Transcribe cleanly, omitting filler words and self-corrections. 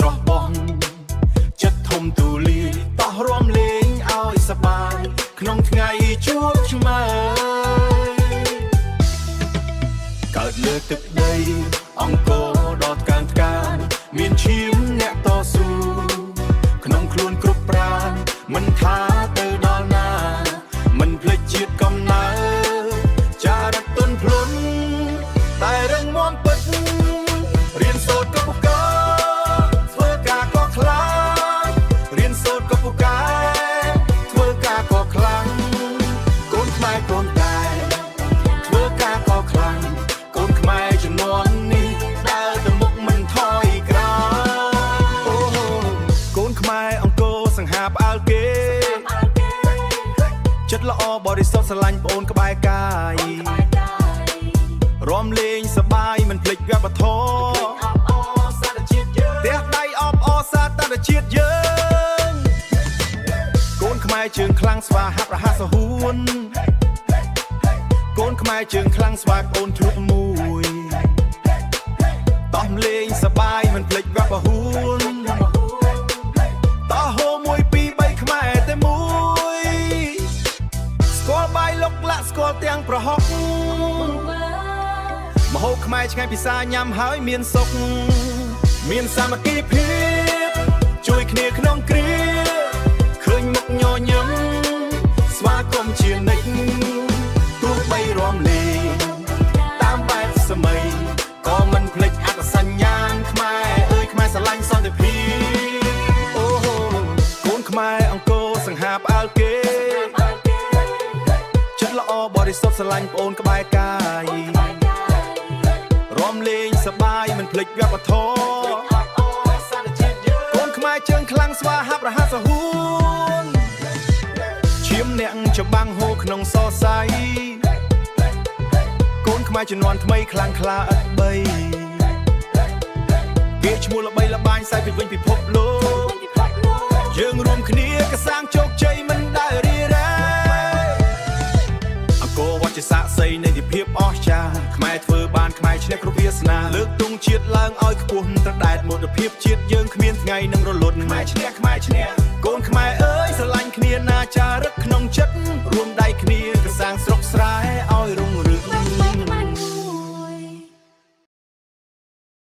ស្រស់បងចិត្តធំទូលាយតោះរួមលេងឲ្យសប្បាយក្នុងថ្ងៃជួបឆ្មើកើតលើទឹកដីអង្គរដ៏ថ្កើងថ្កានមានឈាមអ្នកតស៊ូក្នុងខ្លួនគ្រប់ប្រាណមិនថាទៅដល់ណាមិនភ្លេចជាតិកំណើតចារឹកទន់ភ្លន់តែរឹងមាំពិតរៀនសូត្រក៏ពូកែធ្វើការក៏ខ្លាំងរៀនសូត្រក៏ពូកែធ្វើការក៏ខ្លាំងកូនខ្មែរកូនតែធ្វើការក៏ខ្លាំងកូនខ្មែរជំនាន់នេះដើរទៅមុខមិនថយក្រោយអូកូនខ្មែរអង្គរសង្ហាផ្អើលគេចិត្តល្អបរិសុទ្ធស្រឡាញ់ប្អូនក្បែរកាយរំលេងសប្បាយមិនភ្លេចវប្បធម៌ផ្ទះដៃអបអរសាទរជាតិយើងកូនខ្មែរជើងខ្លាំងស្វាហាប់រហ័សសហួនកូនខ្មែរជើងខ្លាំងស្វាប្អូនជ្រុកមួយតោះលេងសប្បាយមិនភ្លេចវប្បហួនតោះហូ1 2 3ខ្មែរតែមួយស្គាល់បាយលុកលាក់ស្គាល់ទាំងប្រហុកម្ហូបខ្មែរឆ្ងាញ់ពិសាញ៉ាំហើយមានសុខមានសាមគ្គីភាពជួយគ្នាក្នុងគ្រាឃើញមុខញញឹមស្វាគមន៍ជានិច្ចទោះបីរំលេងតាមបែបសម័យក៏មិនភ្លេចអត្តសញ្ញាណខ្មែរអើយខ្មែរស្រឡាញ់សន្តិភាពអូកូនខ្មែរអង្គរសង្ហាផ្អើលគេចិត្តល្អបរិសុទ្ធស្រឡាញ់ប្អូនក្បែរកាយរំលេងសប្បាយមិនភ្លេចវប្បធម៌កូនខ្មែរជើងខ្លាំងស្វាហាប់រហ័សសហួនឈាមអ្នកច្បាំងហូរក្នុងសរសៃកូនខ្មែរជំនាន់ថ្មីខ្លាំងក្លាឥតបីវាឈ្មោះល្បីល្បាញសាយពីវិញពិភពលោកយើងរួមគ្នាកសាងជោគជ័យមិនដែលរីរ៉ាអង្គរវត្តជាសាក្សីនៃទិភាពអស្ចារ្យខ្មែរធ្វើបានខ្មែរឈ្នះគ្រប់វាសនាលើកទង់ជាតិឡើងឲ្យខ្ពស់ត្រដែតមោទភាពជាតិយើងគ្មានថ្ងៃនឹងរលត់ខ្មែរឈ្នះខ្មែរឈ្នះ